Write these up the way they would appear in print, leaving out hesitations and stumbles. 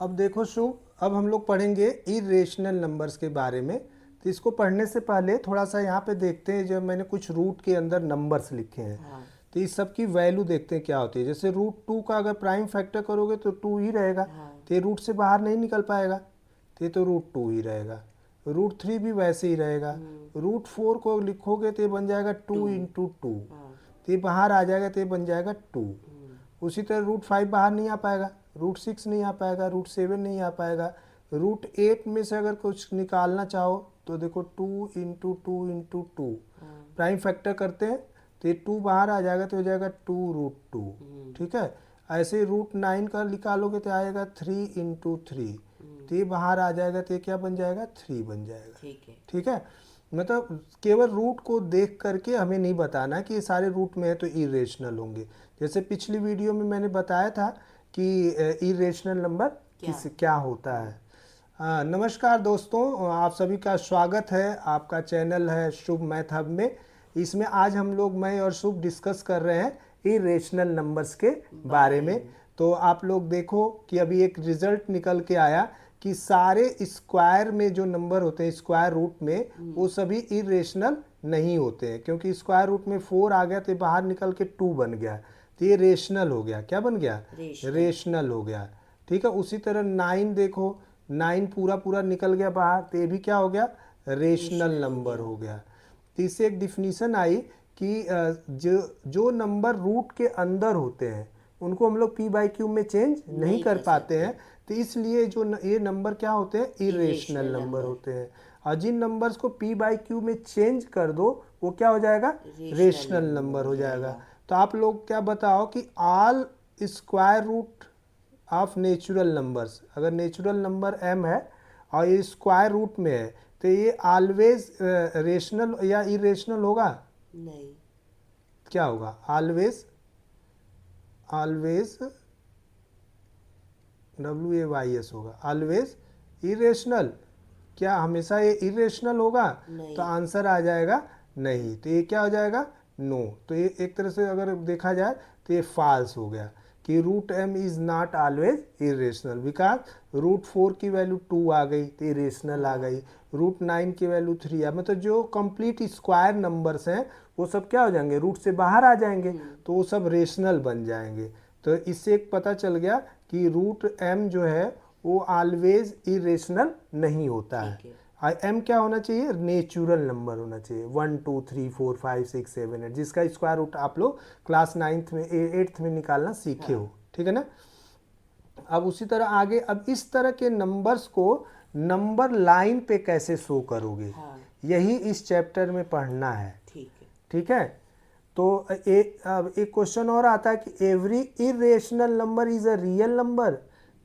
अब देखो शुभ, अब हम लोग पढ़ेंगे इरेशनल नंबर्स के बारे में। तो इसको पढ़ने से पहले थोड़ा सा यहाँ पे देखते हैं, जो मैंने कुछ रूट के अंदर नंबर्स लिखे हैं। हाँ। तो इस सब की वैल्यू देखते हैं क्या होती है। जैसे रूट 2 का अगर प्राइम फैक्टर करोगे तो 2 ही रहेगा, हाँ। तो ये रूट से बाहर नहीं निकल पाएगा, तो ये तो रूट 2 ही रहेगा। रूट 3 भी वैसे ही रहेगा। रूट 4 को लिखोगे तो ये बन जाएगा 2 × 2, हाँ। तो ये बाहर आ जाएगा, तो ये बन जाएगा 2। उसी तरह रूट 5 बाहर नहीं आ पाएगा, रूट 6 नहीं आ पाएगा, रूट 7 नहीं आ पाएगा। रूट 8 में से अगर कुछ निकालना चाहो तो देखो 2 × 2 × 2 प्राइम फैक्टर करते हैं तो ये 2 बाहर आ जाएगा, तो हो जाएगा 2√2। ठीक है। ऐसे रूट 9 का निकालोगे तो आएगा 3 × 3, तो ये बाहर आ जाएगा, तो ये क्या बन जाएगा, 3 बन जाएगा। ठीक है। ठीक है। मतलब केवल रूट को देख करके हमें नहीं बताना कि ये सारे रूट में है तो इरेशनल होंगे। जैसे पिछली वीडियो में मैंने बताया था कि इरेशनल नंबर क्या होता है। नमस्कार दोस्तों, आप सभी का स्वागत है। आपका चैनल है शुभ मैथ हब में। इसमें आज हम लोग, मैं और शुभ, डिस्कस कर रहे हैं इरेशनल नंबर्स के बारे में। तो आप लोग देखो कि अभी एक रिजल्ट निकल के आया कि सारे स्क्वायर में जो नंबर होते हैं स्क्वायर रूट में, वो सभी इरेशनल नहीं होते हैं, क्योंकि स्क्वायर रूट में 4 आ गया तो बाहर निकल के 2 बन गया, तो ये रेशनल हो गया। क्या बन गया, रेशनल हो गया। ठीक है। उसी तरह 9 देखो, 9 पूरा पूरा निकल गया बाहर, तो ये भी क्या हो गया, रेशनल नंबर हो गया। तो इससे एक डिफिनीशन आई कि जो नंबर रूट के अंदर होते हैं उनको हम लोग p/q में चेंज नहीं कर पाते हैं, तो इसलिए ये नंबर क्या होते हैं, इरेशनल नंबर होते हैं। और जिन नंबर्स को p/q में चेंज कर दो वो क्या हो जाएगा, रेशनल नंबर हो जाएगा। तो आप लोग क्या बताओ कि all square root of natural numbers, अगर नेचुरल नंबर m है और ये स्क्वायर रूट में है, तो ये ऑलवेज रेशनल या इरेशनल होगा, नहीं। क्या होगा, ऑलवेज WAYS होगा, ऑलवेज इरेशनल। क्या हमेशा ये इरेशनल होगा, तो आंसर आ जाएगा नहीं, तो ये क्या हो जाएगा, नो। तो ये एक तरह से अगर देखा जाए तो ये फॉल्स हो गया कि root m is not always irrational, because root 4 की वैल्यू 2 आ गई तो इरेशनल आ गई, रूट 9 की वैल्यू 3 आ, मतलब जो कंप्लीट स्क्वायर नंबर्स हैं वो सब क्या हो जाएंगे, रूट से बाहर आ जाएंगे, तो वो सब रेशनल बन जाएंगे। तो इससे एक पता चल गया कि रूट m जो है वो ऑलवेज इरेशनल नहीं होता है। m क्या होना चाहिए, नेचुरल नंबर होना चाहिए। 1 2 3 4 5 6 7 8, जिसका स्क्वायर रूट आप लोग क्लास 9th में 8th में निकालना सीखे हो। ठीक है ना। अब उसी तरह आगे, अब इस तरह के नंबर्स को नंबर लाइन पे कैसे शो करोगे, यही इस चैप्टर में पढ़ना है। ठीक है। तो अब एक क्वेश्चन और आता है कि every irrational number is a real number.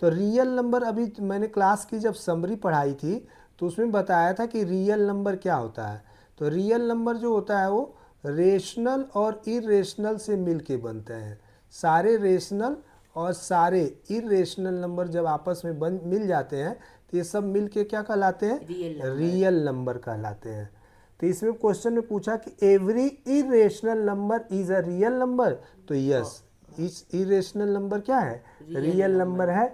तो रियल नंबर, अभी मैंने क्लास की जब समरी पढ़ाई थी तो उसमें बताया था कि रियल नंबर क्या होता है। तो रियल नंबर जो होता है वो रेशनल और इरेशनल से मिलके बनते हैं। सारे रेशनल और सारे इरेशनल नंबर जब आपस में मिल जाते हैं तो ये सब मिलके क्या कहलाते हैं, रियल नंबर कहलाते हैं। तो इसमें क्वेश्चन में पूछा कि every irrational number is a real number, तो यस, इस इरेशनल नंबर क्या है, रियल नंबर है।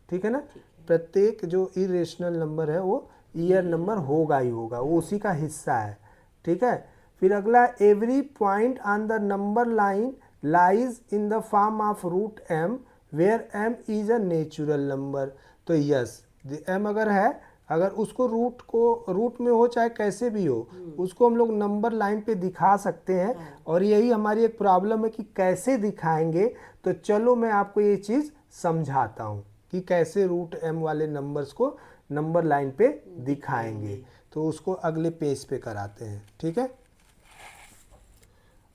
ठीक है ना। प्रत्येक जो इरेशनल नंबर है वो रियल नंबर होगा ही होगा, वो उसी का हिस्सा है। ठीक है। फिर अगला, every point on the number line lies in the form of root m where m is a natural number. तो यस, m अगर है, अगर उसको रूट में हो चाहे कैसे भी हो, उसको हम लोग नंबर लाइन पे दिखा सकते हैं। और यही हमारी एक प्रॉब्लम है कि कैसे दिखाएंगे। तो चलो मैं आपको ये चीज़ समझाता हूँ कि कैसे रूट m वाले नंबर्स को नंबर लाइन पे दिखाएंगे। तो उसको अगले पेज पे कराते हैं। ठीक है।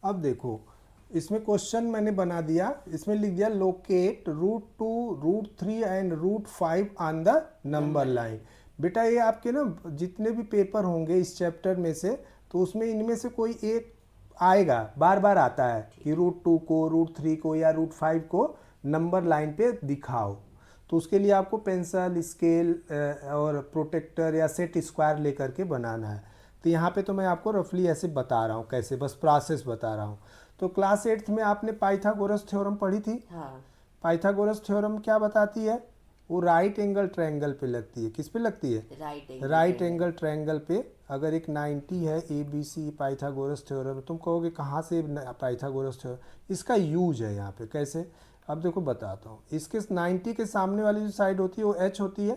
अब देखो, इसमें क्वेश्चन मैंने बना दिया, इसमें लिख दिया locate root 2 root 3 and root 5 on the number line. बेटा ये आपके ना जितने भी पेपर होंगे इस चैप्टर में से, तो उसमें इनमें से कोई एक आएगा, बार बार आता है कि रूट 2 को, रूट 3 को या रूट 5 को नंबर लाइन पे दिखाओ। तो उसके लिए आपको पेंसिल, स्केल और प्रोटेक्टर या सेट स्क्वायर लेकर के बनाना है। तो यहाँ पे तो मैं आपको रफली ऐसे बता रहा हूँ कैसे, बस प्रोसेस बता रहा हूँ। तो क्लास 8th में आपने पाइथागोरस थ्योरम पढ़ी थी। पाइथागोरस थ्योरम क्या बताती है वो राइट एंगल ट्रायंगल पे लगती है। किस पे लगती है? राइट एंगल ट्रायंगल पे। अगर एक 90 है ABC पाइथागोरस थ्योरम, तुम कहोगे कहाँ से पाइथागोरस थ्योरम? इसका यूज है यहाँ पे। कैसे? अब देखो बताता हूँ। इसके 90 के सामने वाली जो साइड होती है वो H होती है,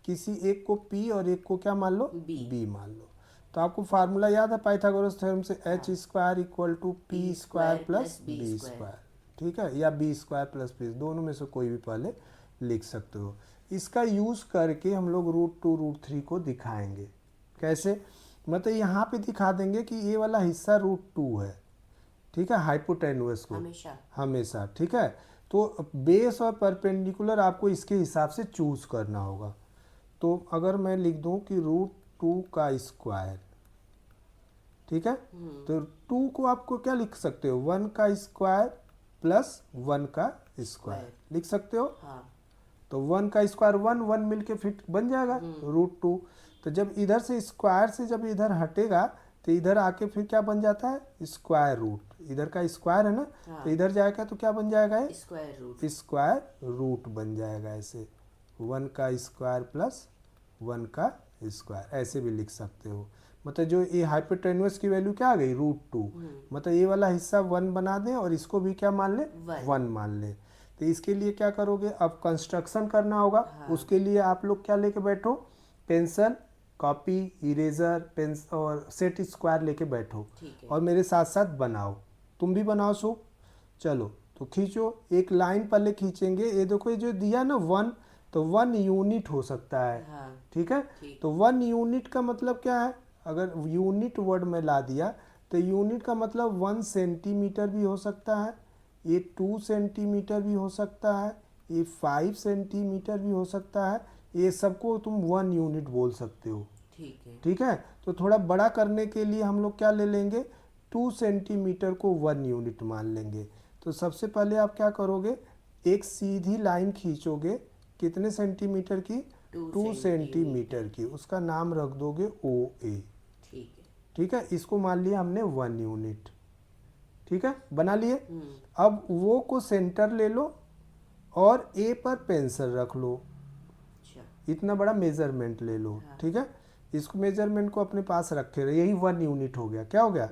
किसी एक को P और एक को क्या मान लो? B मान लो। तो आपको फार्मूला याद है पाइथागोरस थ्योरम से? H square equal to P square plus B square, ठीक है, या B स्क्वायर प्लस P, दोनों में से कोई भी पहले लिख सकते हो। इसका यूज करके हम लोग √2 √3 को दिखाएंगे। कैसे? मतलब यहाँ पे दिखा देंगे कि ये वाला हिस्सा √2 है, ठीक है, हाइपोटेन्यूस को हमेशा, ठीक है। तो बेस और परपेंडिकुलर आपको इसके हिसाब से चूज करना होगा। तो अगर मैं लिख दूं कि √2 का स्क्वायर, ठीक है, तो 2 को आपको क्या लिख सकते हो? 1 का स्क्वायर प्लस 1 का स्क्वायर लिख सकते हो। तो 1 का स्क्वायर 1 1 मिलके फिर बन जाएगा √2। तो जब इधर से स्क्वायर से जब इधर हटेगा तो इधर आके फिर क्या बन जाता है? Square root. इधर का स्क्वायर है ना, तो इधर जाएगा तो क्या बन जाएगा? स्क्वायर रूट बन जाएगा। ऐसे 1 का स्क्वायर प्लस 1 का स्क्वायर, ऐसे भी लिख सकते हो। मतलब जो ये हाइपोटेन्यूस की वैल्यू क्या आ गई? √2। मतलब ये वाला हिस्सा 1 बना दें और इसको भी क्या मान ले? 1 मान ले। तो इसके लिए क्या करोगे? अब कंस्ट्रक्शन करना होगा। उसके लिए आप लोग क्या लेके बैठो? पेंसिल, कॉपी, इरेजर, पेंसिल और सेट स्क्वायर लेके बैठो और मेरे साथ साथ बनाओ। तुम भी बनाओ। सो चलो तो खींचो। एक लाइन पहले खींचेंगे। ये देखो, ये जो दिया ना 1, तो 1 यूनिट हो सकता है, ठीक है। तो 1 यूनिट का मतलब क्या है? अगर यूनिट वर्ड में ला दिया तो यूनिट का मतलब 1 सेंटीमीटर भी हो सकता है, ये 2 सेंटीमीटर भी हो सकता है, ये 5 सेंटीमीटर भी हो सकता है। ये सबको तुम 1 यूनिट बोल सकते हो, ठीक है। तो थोड़ा बड़ा करने के लिए हम लोग क्या ले लेंगे? 2 सेंटीमीटर को 1 यूनिट मान लेंगे। तो सबसे पहले आप क्या करोगे? एक सीधी लाइन खींचोगे। कितने सेंटीमीटर की? 2 सेंटीमीटर की। उसका नाम रख दोगे OA, ठीक है। इसको मान लिया हमने 1 यूनिट, ठीक है, बना लिए। अब वो को सेंटर ले लो और A पर पेंसिल रख लो। इतना बड़ा मेजरमेंट ले लो, ठीक है। इसको मेजरमेंट को अपने पास रखे रहे। यही 1 यूनिट हो गया। क्या हो गया?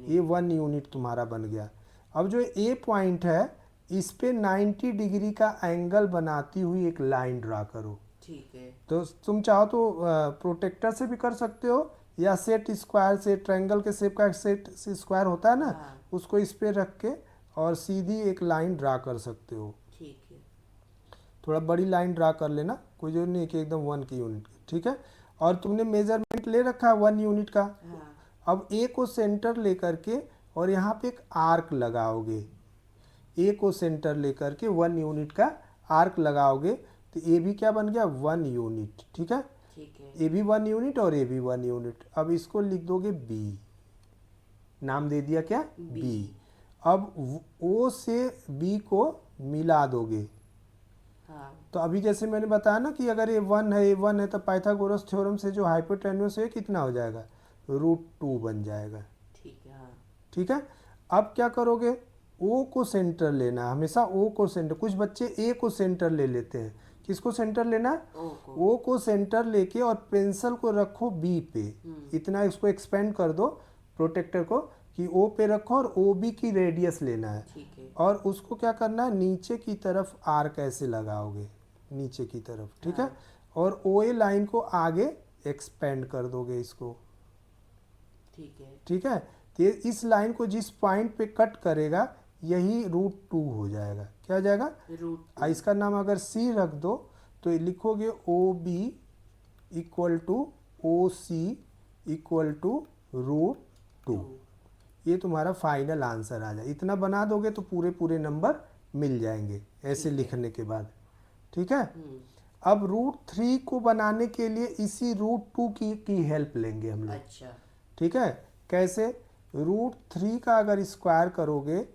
ये 1 यूनिट तुम्हारा बन गया। अब जो A पॉइंट है इस पे 90 डिग्री का एंगल बनाती हुई एक लाइन ड्रा करो, ठीक है। तो तुम चाहो तो प्रोटेक्टर से भी कर सकते हो या सेट स्क्वायर से, ट्रायंगल के शेप का सेट स्क्वायर होता है ना, उसको इस पे रख के और सीधी एक लाइन ड्रा कर सकते हो, ठीक है। थोड़ा बड़ी लाइन ड्रा कर लेना, कोई जरूरी नहीं कि एकदम 1 की यूनिट, ठीक है। और तुमने मेजरमेंट ले रखा है 1 यूनिट का। अब A को सेंटर लेकर के और यहाँ पे एक आर्क लगाओगे। A को सेंटर लेकर के 1 यूनिट का आर्क लगाओगे तो A भी क्या बन गया? 1 यूनिट, ठीक है। A भी 1 यूनिट और A भी 1 यूनिट। अब इसको लिख दोगे B, नाम दे दिया क्या? B। अब O से B को मिला दोगे। तो अभी जैसे मैंने बताया ना कि अगर ये 1 है, ये 1 है, तो पाइथागोरस थ्योरम से जो हाइपोटेन्यूस है कितना हो जाएगा? √2 बन जाएगा, ठीक है। अब क्या करोगे? O को सेंटर लेना, हमेशा O को सेंटर। कुछ बच्चे A को सेंटर ले लेते हैं। किसको सेंटर लेना? O को सेंटर लेके और पेंसिल को रखो B पे। इतना इसको एक्सपेंड कर दो प्रोटेक्टर को कि O पे रखो और OB की रेडियस लेना है, और उसको क्या करना है? नीचे की तरफ आर्क ऐसे लगाओगे, नीचे की तरफ, ठीक है। और OA लाइन को आगे एक्सपेंड कर दोगे इसको, ठीक है। तो इस लाइन को जिस पॉइंट पे कट करेगा यही √2 हो जाएगा। क्या हो जाएगा? इसका नाम अगर C रख दो तो लिखोगे OB equal to OC equal to √2। ये तुम्हारा फाइनल आंसर आ जाए। इतना बना दोगे तो पूरे पूरे नंबर मिल जाएंगे ऐसे लिखने के बाद, ठीक है। अब √3 को बनाने के लिए इसी √2 की हेल्प लेंगे हम लोग, अच्छा, ठीक है। कैसे? √3 का अगर स्क्वायर करोगे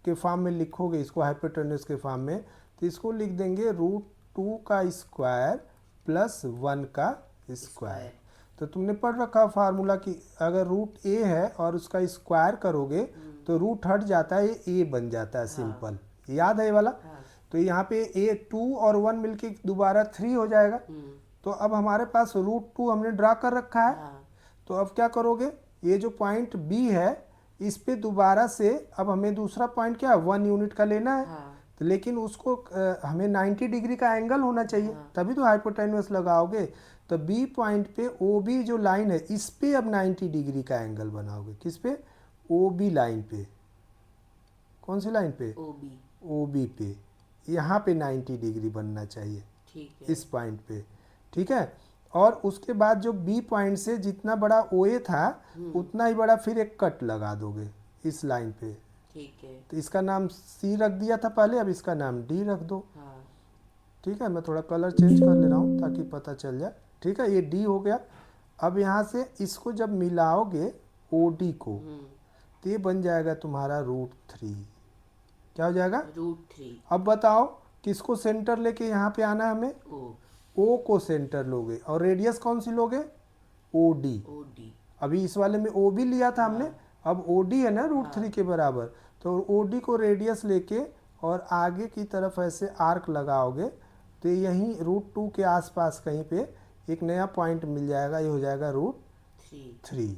के फॉर्म में लिखोगे इसको, हाइपोटेन्यूस के फॉर्म में, तो इसको लिख देंगे √2 का स्क्वायर प्लस 1 का स्क्वायर। तो तुमने पढ़ रखा फार्मूला कि अगर √A है और उसका स्क्वायर करोगे तो रूट हट जाता है, ये A बन जाता है, सिंपल। याद है ये वाला? तो यहाँ पे ए 2 और 1 मिलके दोबारा 3 हो जाएगा। तो अब हमारे पास √2 हमने ड्रा कर रखा है। हाँ। तो अब क्या करोगे, ये जो पॉइंट बी है इस पे दोबारा से अब हमें दूसरा पॉइंट क्या 1 यूनिट का लेना है। हाँ। तो लेकिन उसको हमें 90 डिग्री का एंगल होना चाहिए, तभी तो हाइपोटेन्यूस लगाओगे। तो बी पॉइंट पे ओ बी जो लाइन है इस पे अब 90 डिग्री का एंगल बनाओगे। किस पे, ओ बी लाइन पे। कौन सी लाइन पे, ओबी। ओ बी पे। यहाँ पे 90 डिग्री बनना चाहिए, ठीक है। इस पॉइंट पे, ठीक है। और उसके बाद जो बी पॉइंट से जितना बड़ा ओ ए था उतना ही बड़ा फिर एक कट लगा दोगे इस लाइन पे। ठीक है। तो इसका नाम सी रख दिया था पहले, अब इसका नाम डी रख दो। हाँ। ठीक है, मैं थोड़ा कलर चेंज कर ले रहा हूँ ताकि पता चल जाए। ठीक है, ये डी हो गया। अब यहाँ से इसको जब मिलाओगे ओ डी को तो ये बन जाएगा तुम्हारा √3। क्या हो जाएगा, √3। अब बताओ किसको सेंटर लेके यहाँ पे आना है हमें, ओ को सेंटर लोगे और रेडियस कौन सी लोगे, ओ डी। ओडी। अभी इस वाले में ओ बी लिया था हमने, अब ओ डी है ना √3 के बराबर। तो ओ डी को रेडियस लेके और आगे की तरफ ऐसे आर्क लगाओगे तो यहीं √2 के आसपास कहीं पे एक नया पॉइंट मिल जाएगा, ये हो जाएगा √3।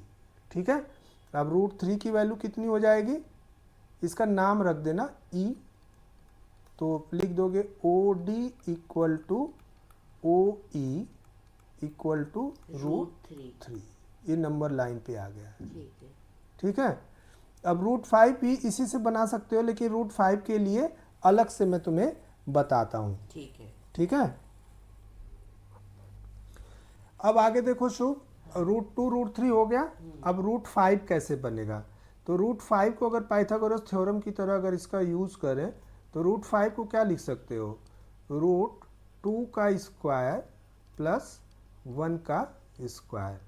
ठीक है, अब √3 की वैल्यू कितनी हो जाएगी, इसका नाम रख देना ई। तो लिख दोगे O D equal to O E equal to √3। ये नंबर लाइन पे आ गया है। ठीक है। ठीक है, अब √5 भी इसी से बना सकते हो, लेकिन √5 के लिए अलग से मैं तुम्हें बताता हूँ। ठीक है। ठीक है, अब आगे देखो शुभ, √2 √3 हो गया। अब √5 कैसे बनेगा, तो √5 को अगर पाइथागोरस थ्योरम की तरह अगर इसका यूज करें तो √5 को क्या लिख सकते हो, √2 का स्क्वायर प्लस 1 का स्क्वायर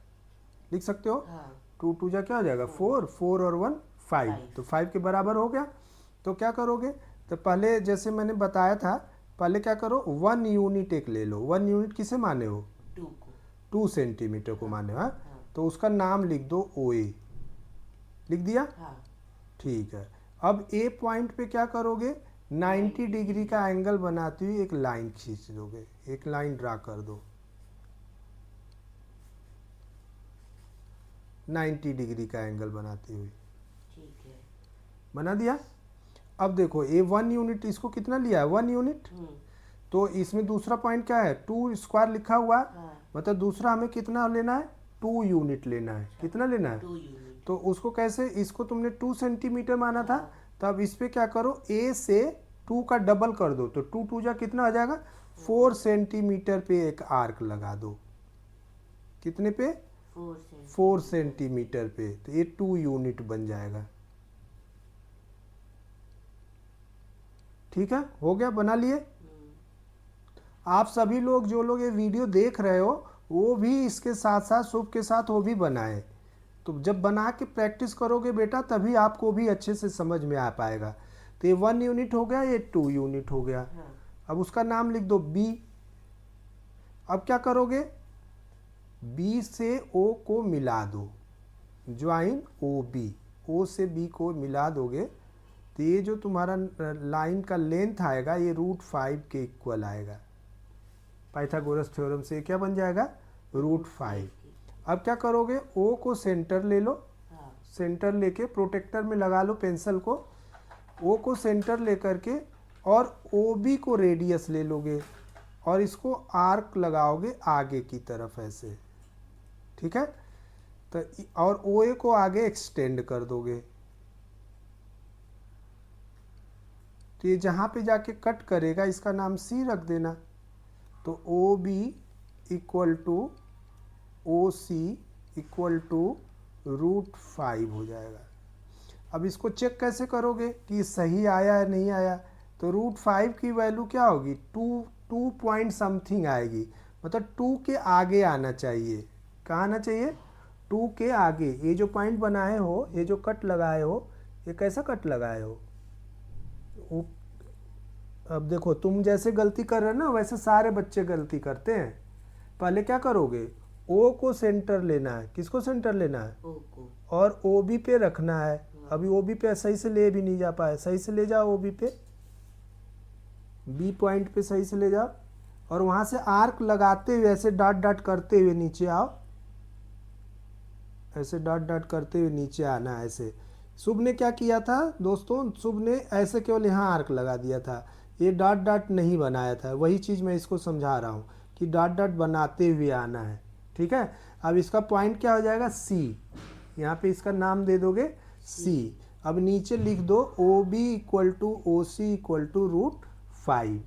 लिख सकते हो। हाँ। 2 2 जा क्या हो जाएगा 4, 4 और 1 5, तो 5 के बराबर हो गया। तो क्या करोगे, तो पहले जैसे मैंने बताया था, पहले क्या करो 1 यूनिट एक ले लो। 1 यूनिट किसे माने हो, 2 को। 2 सेंटीमीटर को माने हो। तो उसका नाम लिख दो ओ ए, लिख दिया। हाँ। ठीक है, अब ए पॉइंट पे क्या करोगे, 90 डिग्री का एंगल बनाती हुई एक लाइन खींच दोगे, एक लाइन ड्रा कर दो 90 डिग्री का एंगल बनाती हुई। ठीक है। बना दिया। अब देखो ये 1 यूनिट, इसको कितना लिया है 1 यूनिट, तो इसमें दूसरा पॉइंट क्या है 2 स्क्वायर लिखा हुआ है। हाँ। मतलब दूसरा हमें कितना लेना है 2 यूनिट लेना है। कितना लेना है 2 यूनिट। तो उसको कैसे, इसको तुमने 2 सेंटीमीटर माना था, तो अब इस पे क्या करो ए से 2 का डबल कर दो, तो 2 2 जा कितना हो जाएगा 4 सेंटीमीटर पे एक आर्क लगा दो। कितने पे 4 सेंटीमीटर पे, तो ये 2 यूनिट बन जाएगा। ठीक है, हो गया, बना लिए। आप सभी लोग जो लोग ये वीडियो देख रहे हो वो भी इसके साथ साथ शुभ के साथ वो भी बनाएं। तो जब बना के प्रैक्टिस करोगे बेटा तभी आपको भी अच्छे से समझ में आ पाएगा। तो ये 1 यूनिट हो गया, ये 2 यूनिट हो गया। अब उसका नाम लिख दो बी। अब क्या करोगे, बी से ओ को मिला दो, ज्वाइन ओ बी, ओ से बी को मिला दोगे तो ये जो तुम्हारा लाइन का लेंथ आएगा ये √5 के इक्वल आएगा। पाइथागोरस थ्योरम से क्या बन जाएगा √5। अब क्या करोगे, ओ को सेंटर ले लो। सेंटर लेके प्रोटेक्टर में लगा लो पेंसिल को, ओ को सेंटर लेकर के और ओ बी को रेडियस ले लोगे और इसको आर्क लगाओगे आगे की तरफ ऐसे। ठीक है, तो और ओ ए को आगे एक्सटेंड कर दोगे, तो ये जहाँ पे जाके कट करेगा इसका नाम सी रख देना। तो O B equal to O C equal to √5 हो जाएगा। अब इसको चेक कैसे करोगे कि सही आया है नहीं आया, तो √5 की वैल्यू क्या होगी 2 पॉइंट समथिंग आएगी, मतलब 2 के आगे आना चाहिए। कहाँ आना चाहिए 2 के आगे। ये जो पॉइंट बनाए हो, ये जो कट लगाए हो, ये कैसा कट लगाए हो, अब देखो तुम जैसे गलती कर रहे हो ना वैसे सारे बच्चे गलती करते हैं। पहले क्या करोगे, ओ को सेंटर लेना है। किसको सेंटर लेना है, ओ को, और ओ बी पे रखना है। अभी ओ बी पे सही से ले भी नहीं जा पाए, सही से ले जाओ ओ बी पे। बी पॉइंट पे सही से ले जाओ और वहाँ से आर्क लगाते हुए ऐसे डॉट डॉट करते हुए नीचे आओ, ऐसे डॉट डॉट करते हुए नीचे आना है ऐसे। शुभ ने क्या किया था दोस्तों, शुभ ने ऐसे केवल यहाँ आर्क लगा दिया था, ये डॉट डॉट नहीं बनाया था। वही चीज़ मैं इसको समझा रहा हूँ कि डॉट डॉट बनाते हुए आना है, ठीक है। अब इसका पॉइंट क्या हो जाएगा, सी, यहाँ पे इसका नाम दे दोगे सी। अब नीचे लिख दो O B equal to O C equal to √5,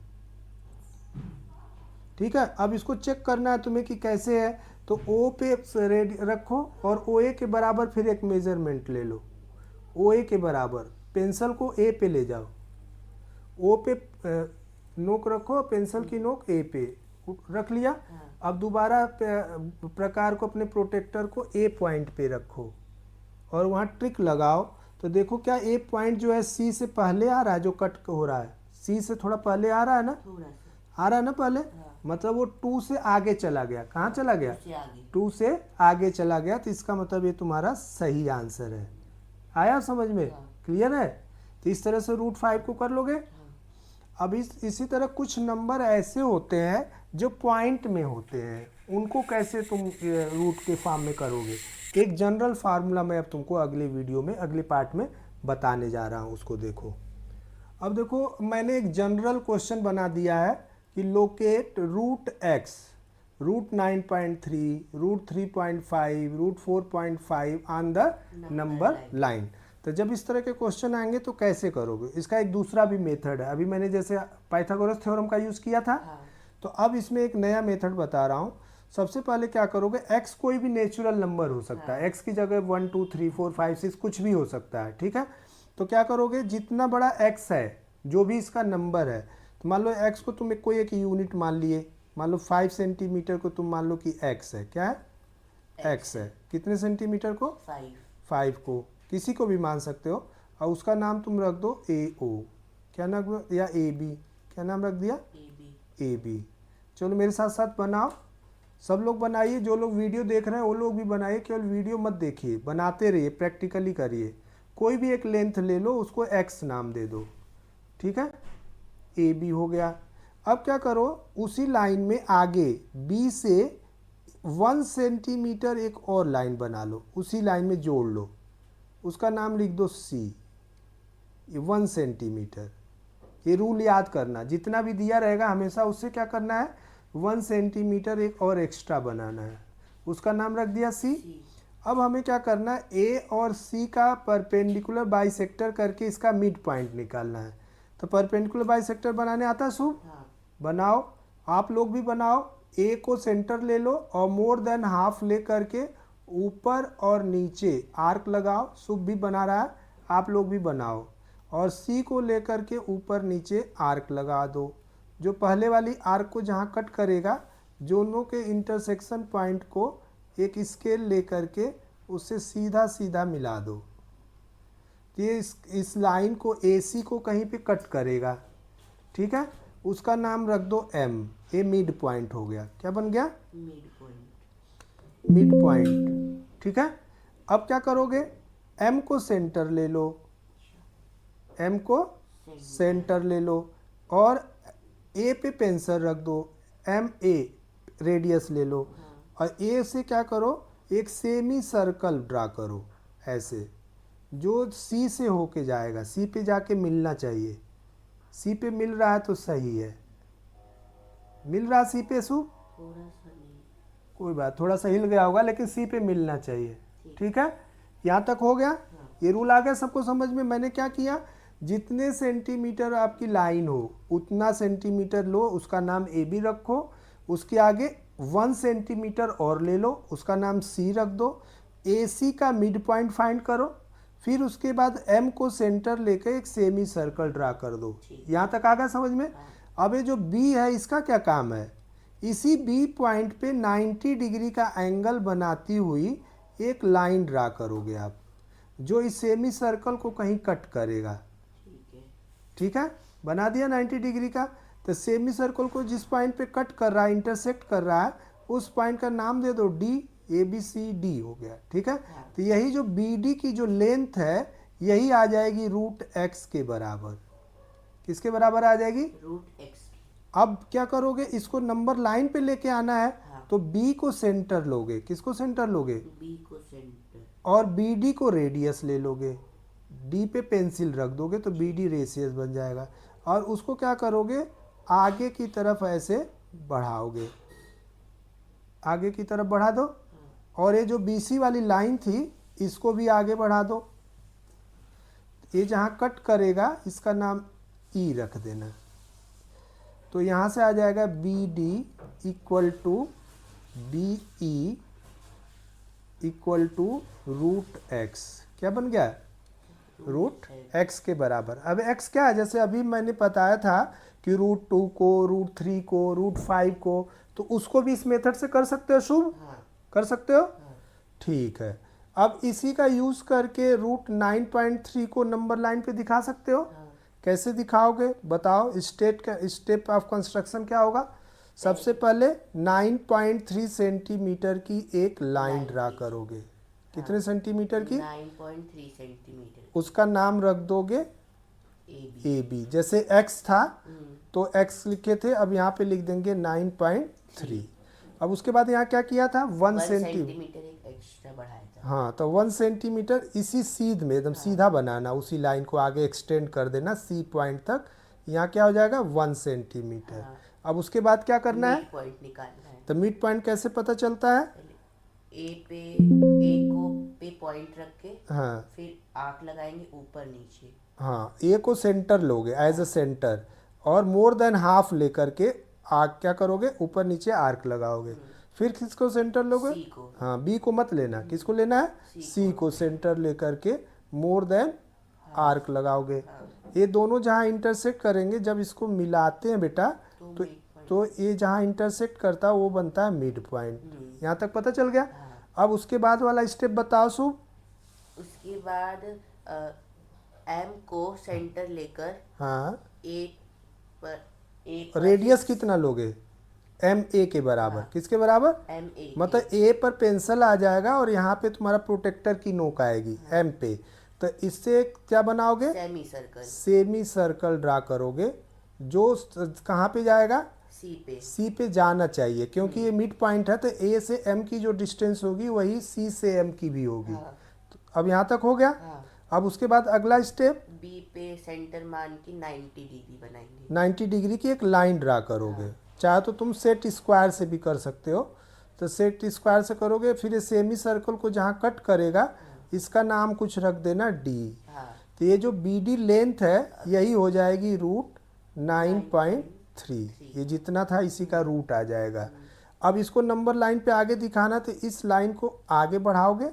ठीक है। अब इसको चेक करना है तुम्हें कि कैसे है, तो ओ पे रेड रखो और ओ ए के बराबर फिर एक मेजरमेंट ले लो, ओ ए के बराबर। पेंसिल को ए पे ले जाओ, ओ पे नोक रखो, पेंसिल की नोक ए पे रख लिया। अब दोबारा प्रकार को अपने प्रोटेक्टर को ए पॉइंट पे रखो और वहाँ ट्रिक लगाओ। तो देखो क्या ए पॉइंट जो है सी से पहले आ रहा है, जो कट हो रहा है सी से थोड़ा पहले आ रहा है ना, थोड़ा सा आ रहा है ना पहले, मतलब वो 2 से आगे चला गया। कहाँ चला गया, उससे आगे। 2 से आगे चला गया। तो इसका मतलब ये तुम्हारा सही आंसर है। आया समझ में, क्लियर है। तो इस तरह से √5 को कर लोगे। अब इसी तरह कुछ नंबर ऐसे होते हैं जो पॉइंट में होते हैं, उनको कैसे तुम रूट के फॉर्म में करोगे, एक जनरल फार्मूला मैं अब तुमको अगले वीडियो में अगले पार्ट में बताने जा रहा हूँ, उसको देखो। अब देखो मैंने एक जनरल क्वेश्चन बना दिया है कि locate √x, √9.3, √3.5, √4.5 on the number line. तो जब इस तरह के क्वेश्चन आएंगे तो कैसे करोगे, इसका एक दूसरा भी मेथड है। अभी मैंने जैसे पाइथागोरस थ्योरम का यूज़ किया था, तो अब इसमें एक नया मेथड बता रहा हूँ। सबसे पहले क्या करोगे, x कोई भी नेचुरल नंबर हो सकता है, x की जगह 1 2 3 4 5 6 कुछ भी हो सकता है, ठीक है। तो क्या करोगे, जितना बड़ा x है, जो भी इसका नंबर है, तो मान लो x को तुम कोई एक यूनिट मान लिए, मान लो 5 सेंटीमीटर को तुम मान लो कि x है, क्या है, x है। कितने सेंटीमीटर को, 5 को, किसी को भी मान सकते हो। और उसका नाम तुम रख दो AO, क्या नाम, या AB, क्या नाम रख दिया, AB। चलो मेरे साथ साथ बनाओ, सब लोग बनाइए, जो लोग वीडियो देख रहे हैं वो लोग भी बनाइए, केवल वीडियो मत देखिए, बनाते रहिए, प्रैक्टिकली करिए। कोई भी एक लेंथ ले लो, उसको x नाम दे दो, ठीक है। AB हो गया। अब क्या करो, उसी लाइन में आगे B से 1 सेंटीमीटर एक और लाइन बना लो, उसी लाइन में जोड़ लो, उसका नाम लिख दो C, ये 1 सेंटीमीटर। ये रूल याद करना, जितना भी दिया रहेगा हमेशा उससे क्या करना है, 1 सेंटीमीटर एक और एक्स्ट्रा बनाना है, उसका नाम रख दिया C। अब हमें क्या करना है, A और C का परपेंडिकुलर बाइसेक्टर करके इसका मिड पॉइंट निकालना है। तो परपेंडिकुलर बाइसेक्टर बनाने आता है शुभ, बनाओ, आप लोग भी बनाओ। A को सेंटर ले लो और मोर देन हाफ ले करके ऊपर और नीचे आर्क लगाओ, शुभ भी बना रहा है, आप लोग भी बनाओ। और C को लेकर के ऊपर नीचे आर्क लगा दो। जो पहले वाली आर्क को जहाँ कट करेगा, दोनों के इंटरसेक्शन पॉइंट को एक स्केल लेकर के उससे सीधा सीधा मिला दो। तो ये इस लाइन को AC को कहीं पे कट करेगा, ठीक है। उसका नाम रख दो M, ये मिड पॉइंट हो गया, क्या बन गया, मिड पॉइंट, ठीक है। अब क्या करोगे, M को सेंटर ले लो, M को सेंटर ले लो और A पे पेंसिल रख दो, MA रेडियस ले लो। और A से क्या करो, एक सेमी सर्कल ड्रा करो ऐसे, जो C से होके जाएगा, C पे जाके मिलना चाहिए। C पे मिल रहा है तो सही है, मिल रहा C पे सु, कोई बात, थोड़ा सा हिल गया होगा लेकिन C पे मिलना चाहिए, ठीक है। यहाँ तक हो गया, ये रूल आ गया सबको समझ में। मैंने क्या किया, जितने सेंटीमीटर आपकी लाइन हो उतना सेंटीमीटर लो, उसका नाम AB रखो, उसके आगे 1 सेंटीमीटर और ले लो, उसका नाम C रख दो। AC का मिड पॉइंट फाइंड करो, फिर उसके बाद M को सेंटर लेकर एक सेमी सर्कल ड्रा कर दो। यहाँ तक आ गया समझ में। अब ये जो B है, इसका क्या काम है, इसी B पॉइंट पे 90 डिग्री का एंगल बनाती हुई एक लाइन ड्रा करोगे आप, जो इस सेमी सर्कल को कहीं कट करेगा, ठीक है। बना दिया 90 डिग्री का। तो सेमी सर्कल को जिस पॉइंट पे कट कर रहा है, इंटरसेक्ट कर रहा है, उस पॉइंट का नाम दे दो D, ABCD हो गया, ठीक है। तो यही जो BD की जो लेंथ है, यही आ जाएगी √x के बराबर। किसके बराबर आ जाएगी? रूट एक्स की। अब क्या करोगे, इसको नंबर लाइन पे लेके आना है। हाँ। तो बी को सेंटर लोगे, किसको सेंटर लोगे? बी को सेंटर। और बी डी को रेडियस ले लोगे, डी पे पेंसिल रख दोगे तो बी डी रेडियस बन जाएगा। और उसको क्या करोगे, आगे की तरफ ऐसे बढ़ाओगे, आगे की तरफ बढ़ा दो। और ये जो बीसी वाली लाइन थी इसको भी आगे बढ़ा दो। ये जहाँ कट करेगा इसका नाम ई रख देना। तो यहाँ से आ जाएगा B D equal to B E equal to root X. क्या बन गया? रूट एक्स के बराबर। अब एक्स क्या है, जैसे अभी मैंने बताया था कि रूट 2 को, रूट 3 को, रूट 5 को, तो उसको भी इस मेथड से कर सकते हो शुभ? हाँ। कर सकते हो? हाँ। ठीक है। अब इसी का यूज करके रूट 9.3 को नंबर लाइन पे दिखा सकते हो। हाँ। कैसे दिखाओगे बताओ? स्टेप ऑफ कंस्ट्रक्शन क्या होगा? सबसे पहले 9.3 सेंटीमीटर की एक लाइन ड्रा करोगे। कितने सेंटीमीटर की? 9.3 सेंटीमीटर। उसका नाम रख दोगे ए बी। जैसे एक्स था तो एक्स लिखे थे, अब यहाँ पे लिख देंगे 9.3। अब उसके बाद यहाँ क्या किया था? 1 सेंटीमीटर एक एक्स्ट्रा बढ़ाया था। हाँ, तो 1 सेंटीमीटर इसी सीध में एकदम सीधा बनाना, उसी लाइन को आगे एक्सटेंड कर देना सी पॉइंट तक। यहाँ क्या हो जाएगा? 1 सेंटीमीटर। अब उसके बाद क्या करना है? मिड पॉइंट निकालना है। तो मिड पॉइंट कैसे पता चलता है? ए को पे पॉइंट रख के हाँ फिर आर्क लगाएंगे ऊपर नीचे। हाँ, ए को सेंटर लोगे एज अ सेंटर, और मोर देन हाफ लेकर के आर्क क्या करोगे? ऊपर नीचे आर्क लगाओगे। फिर किसको सेंटर लोगे? सी को। हाँ, बी को मत लेना। किसको लेना है? सी को सेंटर लेकर के मोर देन आर्क लगाओगे। ये दोनों जहाँ इंटरसेक्ट करेंगे, जब इसको मिलाते हैं बेटा, तो ये जहाँ इंटरसेक्ट करता है वो बनता है मिड पॉइंट। यहाँ तक पता चल गया? अब उसके बाद वाला स्टेप बताओ शुभ। उसके बाद एम को सेंटर लेकर हाँ, ए पर रेडियस कितना लोगे? एम ए के बराबर। किसके बराबर? M A. मतलब ए पर पेंसिल आ जाएगा और यहाँ पे तुम्हारा प्रोटेक्टर की नोक आएगी एम पे। तो इससे क्या बनाओगे? Semi circle. Semi circle draw करोगे जो कहाँ पे जाएगा? सी पे जाना चाहिए, क्योंकि ये मिड पॉइंट है तो ए से एम की जो डिस्टेंस होगी वही सी से एम की भी होगी। तो अब यहाँ तक हो गया। अब उसके बाद अगला स्टेप, बी पे सेंटर मान के 90 डिग्री बनाएंगे। 90 डिग्री की एक लाइन ड्रा करोगे। चाहे तो तुम सेट स्क्वायर से भी कर सकते हो। तो सेट स्क्वायर से करोगे, फिर ये सेमी सर्कल को जहाँ कट करेगा इसका नाम कुछ रख देना डी। तो ये जो बी डी लेंथ है यही हो जाएगी रूट 9.3। ये जितना था इसी का रूट आ जाएगा। अब इसको नंबर लाइन पे आगे दिखाना, तो इस लाइन को आगे बढ़ाओगे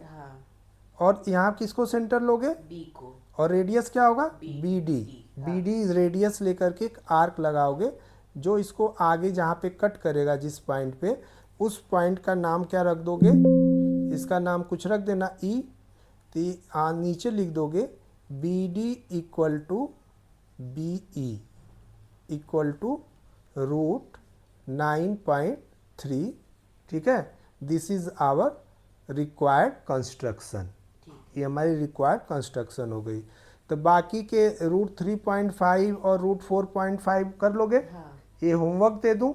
और यहाँ किसको सेंटर लोगे? बी को। और रेडियस क्या होगा? B D. B D radius लेकर के एक आर्क लगाओगे जो इसको आगे जहाँ पे कट करेगा जिस पॉइंट पे, उस पॉइंट का नाम क्या रख दोगे? इसका नाम कुछ रख देना ई। तो नीचे लिख दोगे B D equal to B E equal to root 9.3। ठीक है, this is our required construction. ये हमारी रिक्वायर्ड कंस्ट्रक्शन हो गई। तो बाकी के रूट 3.5 और रूट 4.5 कर लोगे? ये होमवर्क दे दूं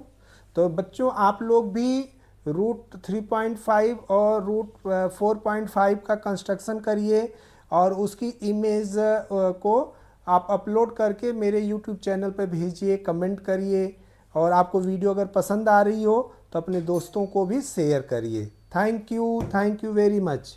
तो बच्चों आप लोग भी रूट 3.5 और रूट 4.5 का कंस्ट्रक्शन करिए और उसकी इमेज को आप अपलोड करके मेरे यूट्यूब चैनल पर भेजिए, कमेंट करिए। और आपको वीडियो अगर पसंद आ रही हो तो अपने दोस्तों को भी शेयर करिए। Thank you very much.